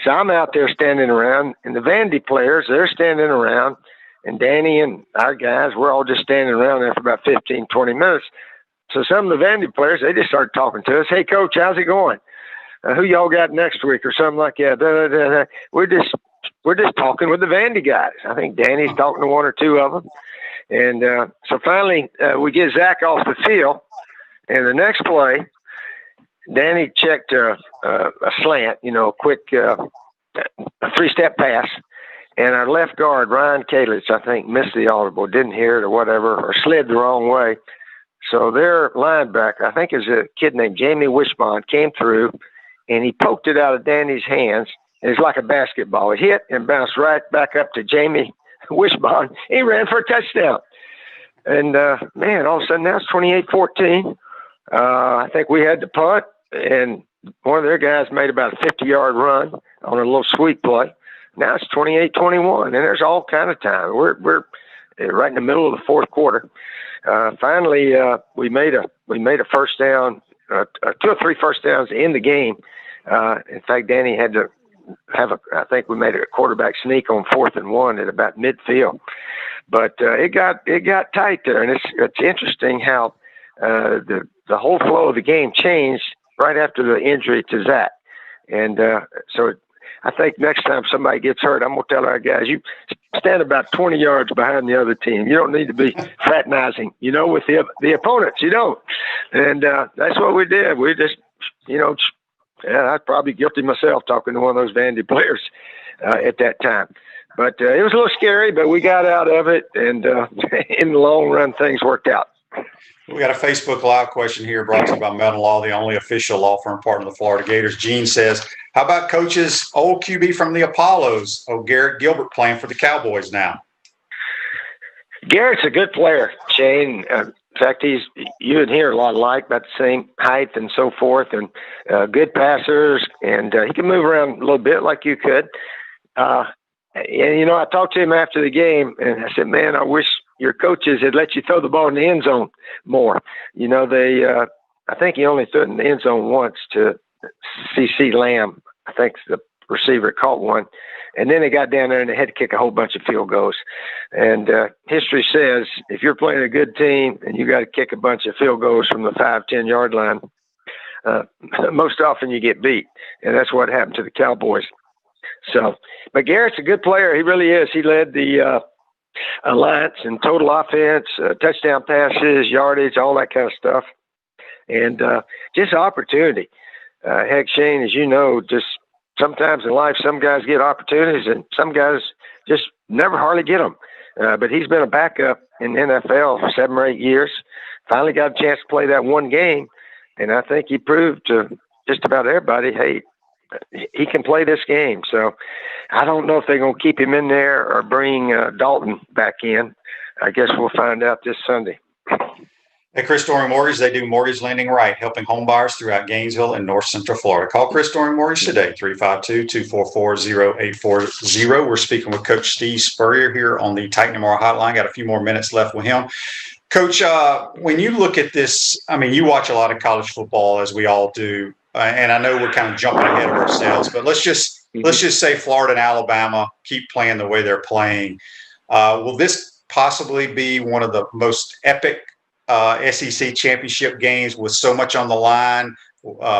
So I'm out there standing around, and the Vandy players, they're standing around, and Danny and our guys, we're all just standing around there for about 15, 20 minutes. So some of the Vandy players, they just started talking to us. Hey, Coach, how's it going? Who y'all got next week or something like that? We're just talking with the Vandy guys. I think Danny's talking to one or two of them. And so finally we get Zach off the field, and the next play, Danny checked a slant, a quick a three-step pass, and our left guard, Ryan Kalitz, I think, missed the audible, didn't hear it or whatever, or slid the wrong way. So their linebacker, I think it was a kid named Jamie Wishbond, came through, and he poked it out of Danny's hands. It was like a basketball. It hit and bounced right back up to Jamie Wishbond. He ran for a touchdown. And, all of a sudden now it's 28-14. I think we had to punt, and one of their guys made about a 50-yard run on a little sweep play. Now it's 28-21, and there's all kind of time. We're right in the middle of the fourth quarter. Finally, we made a first down, 2 or 3 first downs in the game. In fact, Danny had to I think we made a quarterback sneak on 4th and 1 at about midfield, but it got tight there, and it's interesting how the whole flow of the game changed right after the injury to Zach, and so I think next time somebody gets hurt, I'm gonna tell our guys, you stand about 20 yards behind the other team. You don't need to be fraternizing, with the opponents. You don't, and that's what we did. We just, I was probably guilty myself talking to one of those Vandy players at that time. But it was a little scary, but we got out of it, and in the long run, things worked out.
We got a Facebook Live question here brought to you by Melton Law, the only official law firm partner of the Florida Gators. Gene says, how about Coach's old QB from the Apollos, Garrett Gilbert, playing for the Cowboys now?
Garrett's a good player, Shane. In fact, you and he are a lot alike, about the same height and so forth, and good passers, and he can move around a little bit like you could. And, I talked to him after the game, and I said, man, I wish your coaches had let you throw the ball in the end zone more. I think he only threw it in the end zone once to CC Lamb. I think the receiver caught one. And then they got down there and they had to kick a whole bunch of field goals. And history says if you're playing a good team and you got to kick a bunch of field goals from the 5-10 yard line, most often you get beat. And that's what happened to the Cowboys. So, but Garrett's a good player. He really is. He led the alliance and total offense, touchdown passes, yardage, all that kind of stuff. And just opportunity. Heck, Shane, as you know, just sometimes in life, some guys get opportunities and some guys just never hardly get them. But he's been a backup in the NFL for 7 or 8 years. Finally got a chance to play that one game. And I think he proved to just about everybody, hey, he can play this game. So I don't know if they're going to keep him in there or bring Dalton back in. I guess we'll find out this Sunday.
At Chris Doring Mortgage, they do mortgage lending right, helping home buyers throughout Gainesville and North Central Florida. Call Chris Doring Mortgage today, 352-244-0840. We're speaking with Coach Steve Spurrier here on the Titan Tomorrow Hotline. Got a few more minutes left with him. Coach, when you look at this, I mean, you watch a lot of college football, as we all do, and I know we're kind of jumping ahead of ourselves, but let's just say Florida and Alabama keep playing the way they're playing. Will this possibly be one of the most epic SEC championship games with so much on the line,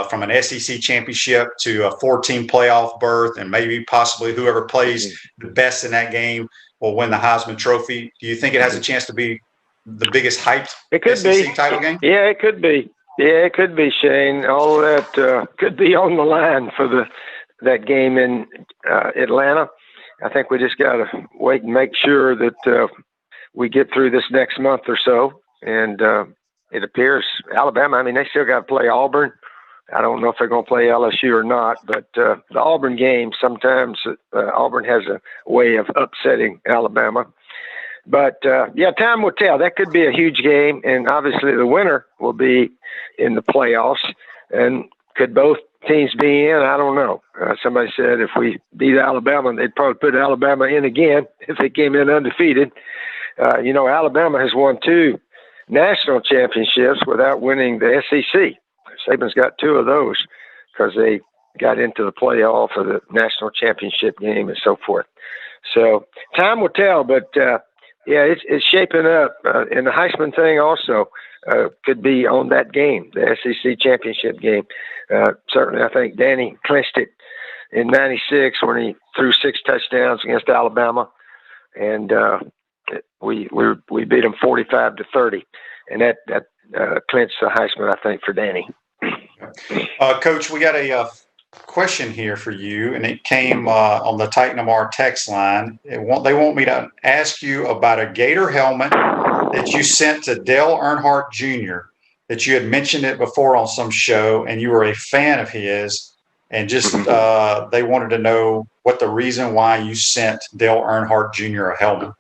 from an SEC championship to a 4-team playoff berth, and maybe possibly whoever plays the best in that game will win the Heisman Trophy? Do you think it has a chance to be the biggest hyped SEC title game?
Yeah, it could be. Yeah, it could be, Shane. All of that could be on the line for that game in Atlanta. I think we just got to wait and make sure that we get through this next month or so. And it appears Alabama, I mean, they still got to play Auburn. I don't know if they're going to play LSU or not, but the Auburn game, sometimes Auburn has a way of upsetting Alabama. But, yeah, time will tell. That could be a huge game, and obviously the winner will be in the playoffs. And could both teams be in? I don't know. Somebody said if we beat Alabama, they'd probably put Alabama in again if they came in undefeated. Alabama has won 2 national championships without winning the SEC. Saban's got 2 of those because they got into the playoff or the national championship game and so forth. So time will tell, but it's shaping up. And the Heisman thing also could be on that game, the SEC championship game. Certainly, I think Danny clinched it in '96 when he threw 6 touchdowns against Alabama, and we beat them 45-30, and that clinched the Heisman, I think, for Danny.
Coach, we got a question here for you, and it came on the Titan Tomorrow text line. They want me to ask you about a Gator helmet that you sent to Dale Earnhardt Jr., that you had mentioned it before on some show, and you were a fan of his, and just they wanted to know what the reason why you sent Dale Earnhardt Jr. a helmet.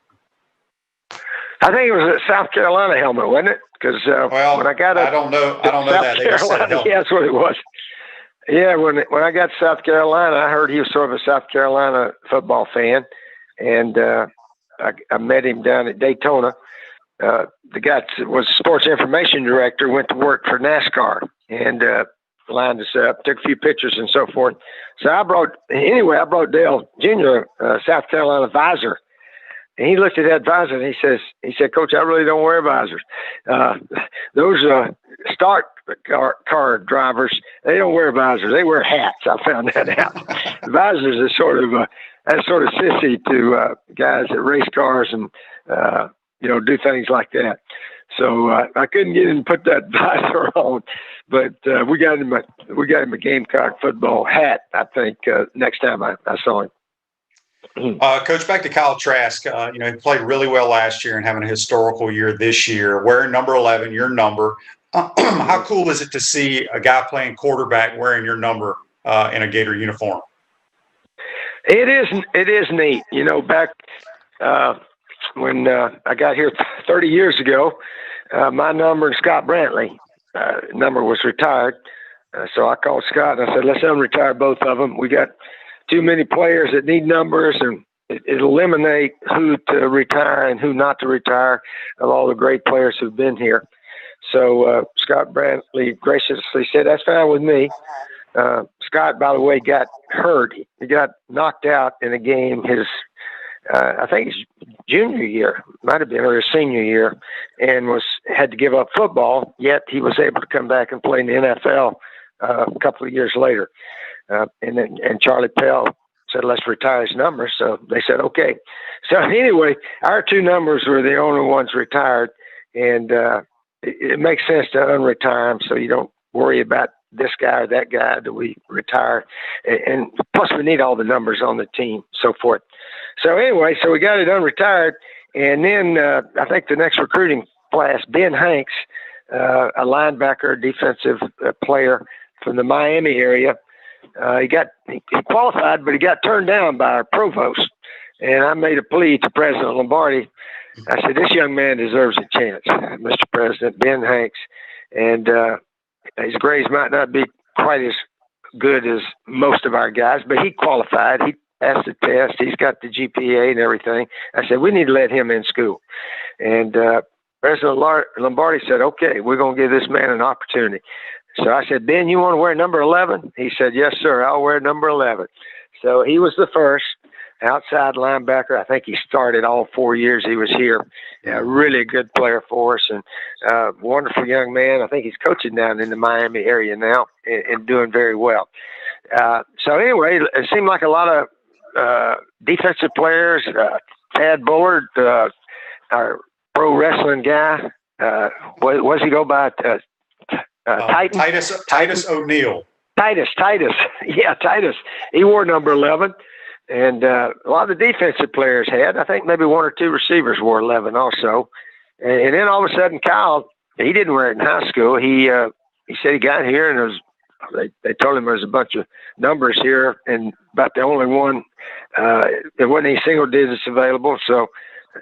I think it was a South Carolina helmet, wasn't it? Because when I got
I don't know that. They just said helmet.
Yeah, that's what it was. Yeah, when I got to South Carolina, I heard he was sort of a South Carolina football fan, and I met him down at Daytona. The guy was sports information director, went to work for NASCAR, and lined us up, took a few pictures and so forth. So I brought Dale Jr. South Carolina visor. And he looked at that visor and he said, Coach, I really don't wear visors. Those stock car drivers, they don't wear visors. They wear hats. I found that out. Visors is sort of sissy to guys that race cars and do things like that. So I couldn't get him to put that visor on, but we got him a Gamecock football hat. I think next time I saw him.
Coach, back to Kyle Trask. He played really well last year and having a historical year this year. Wearing number 11, your number. How cool is it to see a guy playing quarterback wearing your number in a Gator uniform?
It is neat. Back when I got here 30 years ago, my number and Scott Brantley number was retired. So I called Scott and I said, let's unretire both of them. We got too many players that need numbers, and it eliminate who to retire and who not to retire of all the great players who've been here. So Scott Brantley graciously said, that's fine with me. Scott, by the way, got hurt. He got knocked out in a game I think his junior year, might have been, or his senior year, and had to give up football, yet he was able to come back and play in the NFL a couple of years later. And Charlie Pell said, let's retire his number. So they said, okay. So anyway, our two numbers were the only ones retired, and it makes sense to unretire them so you don't worry about this guy or that guy that we retire. And plus we need all the numbers on the team, so forth. So anyway, we got it unretired. And then I think the next recruiting class, Ben Hanks, a linebacker, defensive player from the Miami area, he qualified, but he got turned down by our provost. And I made a plea to President Lombardi. I said, this young man deserves a chance, Mr. President, Ben Hanks. And his grades might not be quite as good as most of our guys, but he qualified. He passed the test. He's got the GPA and everything. I said, we need to let him in school. And President Lombardi said, okay, we're going to give this man an opportunity. So I said, Ben, you want to wear number 11? He said, yes, sir, I'll wear number 11. So he was the first outside linebacker. I think he started all 4 years he was here. Really a good player for us, and wonderful young man. I think he's coaching down in the Miami area now and doing very well. So anyway, it seemed like a lot of defensive players. Tad Bullard, our pro wrestling guy, what does he go by?
Titus O'Neil.
Titus. Yeah, Titus. He wore number 11. And a lot of the defensive players had. I think maybe one or two receivers wore 11 also. And then all of a sudden, Kyle, he didn't wear it in high school. He said he got here, and they told him there was a bunch of numbers here, and about the only one, there wasn't any single digits available, so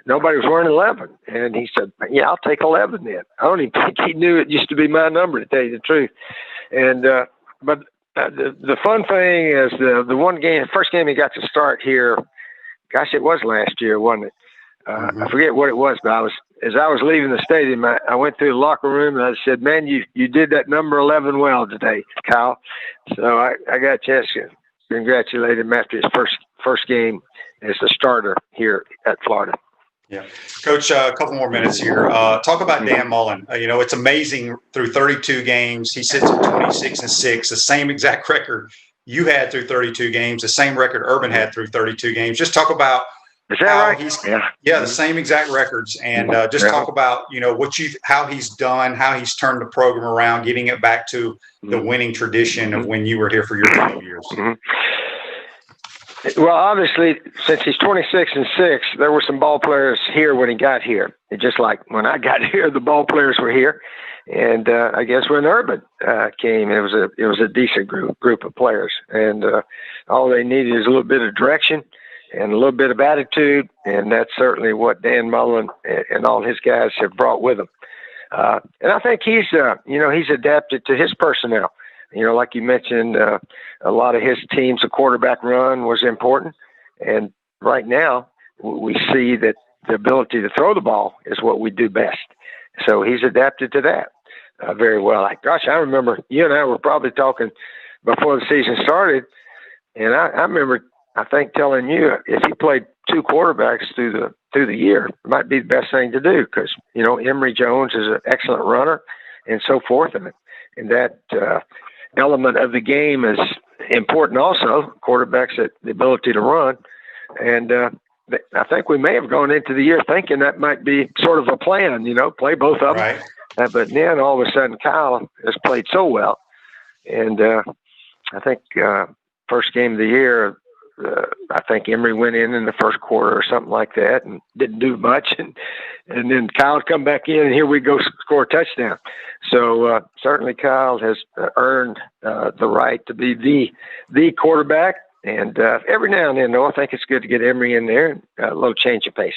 nobody was wearing 11. And he said, yeah, I'll take 11 then. I don't even think he knew it used to be my number, to tell you the truth. And but the fun thing is the first game he got to start here, gosh, it was last year, wasn't it? I forget what it was, but as I was leaving the stadium, I went through the locker room and I said, man, you did that number 11 well today, Kyle. So I got a chance to congratulate him after his first game as the starter here at Florida.
Yeah. Coach, a couple more minutes here. Talk about Dan Mullen. It's amazing through 32 games. He sits at 26-6, the same exact record you had through 32 games, the same record Urban had through 32 games. Just talk about
how
he's the same exact records, and just talk about how he's done, how he's turned the program around, getting it back to the winning tradition of when you were here for your 12 years.
Well, obviously, since he's 26-6, there were some ball players here when he got here. And just like when I got here, the ball players were here. And I guess when Urban came, it was a decent group of players. And all they needed is a little bit of direction and a little bit of attitude. And that's certainly what Dan Mullen and all his guys have brought with them. And I think he's adapted to his personnel. Like you mentioned, a lot of his teams, the quarterback run was important. And right now, we see that the ability to throw the ball is what we do best. So he's adapted to that very well. I remember you and I were probably talking before the season started. And I remember, I think, telling you if he played two quarterbacks through the year, it might be the best thing to do because, Emory Jones is an excellent runner and so forth. And that element of the game is important also. Quarterbacks, the ability to run. And I think we may have gone into the year thinking that might be sort of a plan, play both of them.
Right.
But then all of a sudden Kyle has played so well. And I think first game of the year, I think Emory went in the first quarter or something like that and didn't do much. And then Kyle come back in, and here we go, score a touchdown. So certainly Kyle has earned the right to be the quarterback. And every now and then, though, I think it's good to get Emory in there and a little change of pace.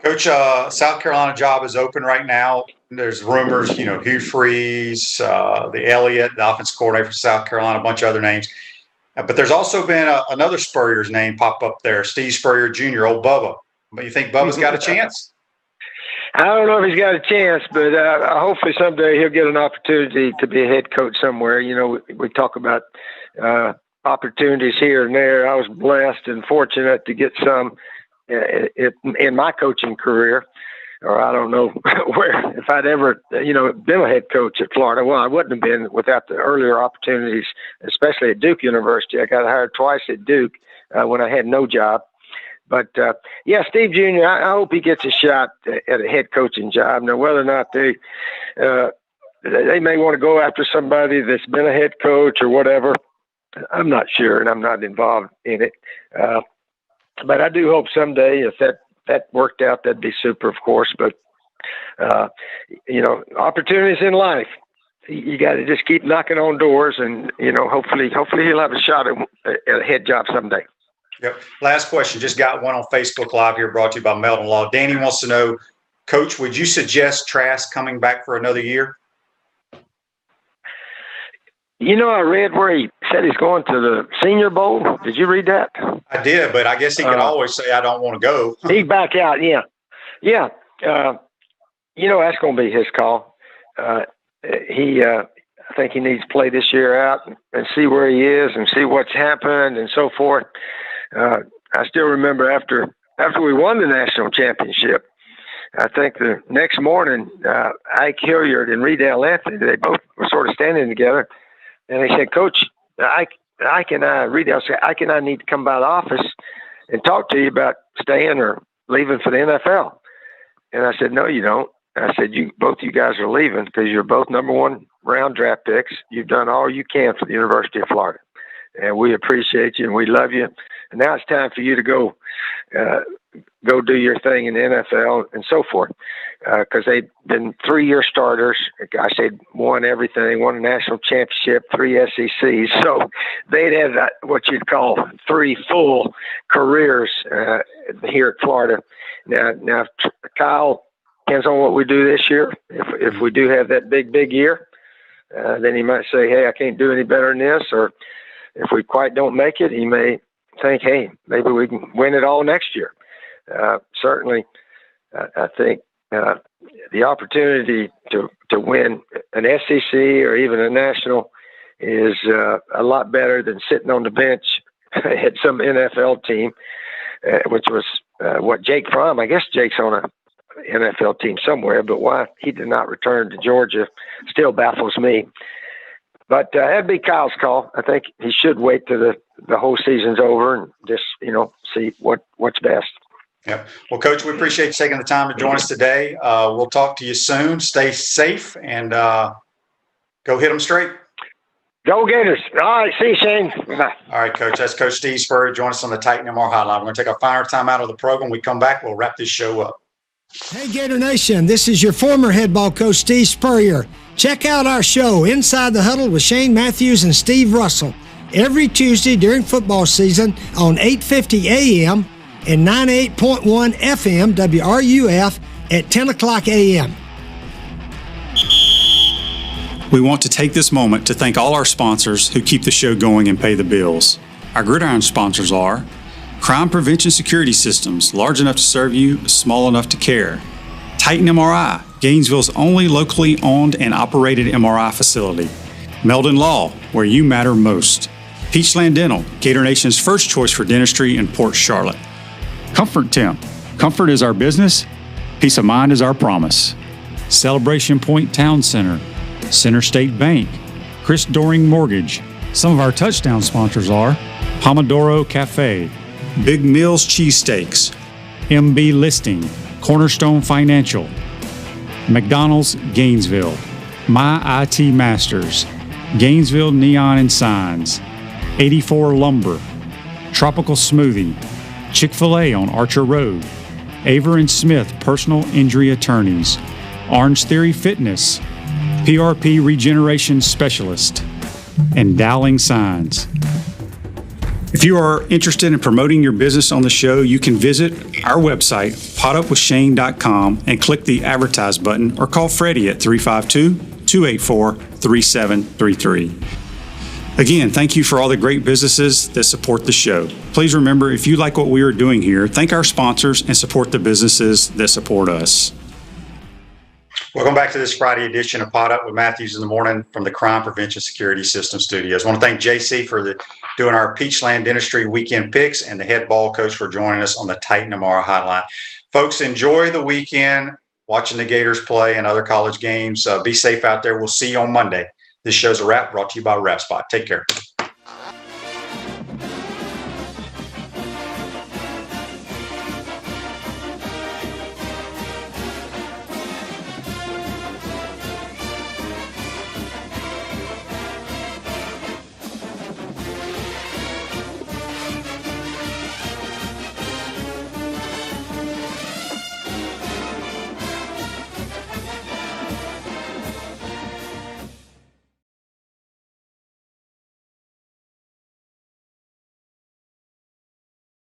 Coach, South Carolina job is open right now. There's rumors, Hugh Freeze, the Elliott, the offensive coordinator for South Carolina, a bunch of other names. But there's also been another Spurrier's name pop up there, Steve Spurrier Jr., old Bubba. But you think Bubba's got a chance?
I don't know if he's got a chance, but hopefully someday he'll get an opportunity to be a head coach somewhere. We talk about opportunities here and there. I was blessed and fortunate to get some in my coaching career, or I don't know if I'd ever, been a head coach at Florida. Well, I wouldn't have been without the earlier opportunities, especially at Duke University. I got hired twice at Duke when I had no job. But, Steve Jr., I hope he gets a shot at a head coaching job. Now, whether or not they may want to go after somebody that's been a head coach or whatever, I'm not sure, and I'm not involved in it. But I do hope someday, if that worked out, that'd be super, of course. But, opportunities in life, you got to just keep knocking on doors, and, hopefully he'll have a shot at a head job someday.
Yep. Last question. Just got one on Facebook Live here, brought to you by Melton Law. Danny wants to know, Coach, would you suggest Trask coming back for another year?
I read where he said he's going to the Senior Bowl. Did you read that?
I did, but I guess he could always say, I don't want to go.
He'd back out, yeah. Yeah. That's going to be his call. I think he needs to play this year out and see where he is and see what's happened and so forth. I still remember after we won the national championship, I think the next morning, Ike Hilliard and Reedale Anthony, they both were sort of standing together. And they said, Coach, Ike and I, Reedale said, Ike and I need to come by the office and talk to you about staying or leaving for the NFL. And I said, no, you don't. I said, both you guys are leaving because you're both number one round draft picks. You've done all you can for the University of Florida. And we appreciate you and we love you. And now it's time for you to go do your thing in the NFL and so forth. Because they've been 3-year starters. I said won everything, won a national championship, 3 SECs. So they'd had what you'd call 3 full careers here at Florida. Now, Kyle, depends on what we do this year. If we do have that big year, then he might say, hey, I can't do any better than this. Or if we quite don't make it, he may think, hey, maybe we can win it all next year. Certainly, I think the opportunity to win an SEC or even a national is a lot better than sitting on the bench at some NFL team, which was what Jake Fromm, I guess Jake's on a NFL team somewhere, but why he did not return to Georgia still baffles me. But that'd be Kyle's call. I think he should wait till the whole season's over and just, see what's best.
Yep. Well, Coach, we appreciate you taking the time to join us today. We'll talk to you soon. Stay safe and go hit them straight.
Go Gators. All right. See you, Shane. Bye.
All right, Coach. That's Coach Steve Spurrier. Join us on the Titan MR Hotline. We're going to take a final time out of the program. When we come back, we'll wrap this show up.
Hey, Gator Nation. This is your former head ball coach, Steve Spurrier. Check out our show, Inside the Huddle with Shane Matthews and Steve Russell, every Tuesday during football season on 8:50 a.m. and 98.1 FM WRUF at 10 o'clock a.m.
We want to take this moment to thank all our sponsors who keep the show going and pay the bills. Our Gridiron sponsors are Crime Prevention Security Systems, large enough to serve you, small enough to care. Titan MRI, Gainesville's only locally owned and operated MRI facility. Melton Law, where you matter most. Peachland Dental, Gator Nation's first choice for dentistry in Port Charlotte. Comfort Temp, comfort is our business, peace of mind is our promise. Celebration Point Town Center, Center State Bank, Chris Doring Mortgage. Some of our touchdown sponsors are Pomodoro Cafe, Big Mills Cheesesteaks, MB Listing, Cornerstone Financial, McDonald's Gainesville, My IT Masters, Gainesville Neon and Signs, 84 Lumber, Tropical Smoothie, Chick-fil-A on Archer Road, Aver and Smith Personal Injury Attorneys, Orange Theory Fitness, PRP Regeneration Specialist, and Dowling Signs. If you are interested in promoting your business on the show, you can visit our website, potupwithshane.com, and click the Advertise button or call Freddie at 352-284-3733. Again, thank you for all the great businesses that support the show. Please remember, if you like what we are doing here, thank our sponsors and support the businesses that support us.
Welcome back to this Friday edition of Pot Up with Matthews in the Morning from the Crime Prevention Security System Studios. I want to thank JC for doing our Peachland Dentistry weekend picks and the head ball coach for joining us on the Titan Amara hotline. Folks, enjoy the weekend watching the Gators play and other college games. Be safe out there. We'll see you on Monday. This show's a wrap, brought to you by WrapSpot. Take care.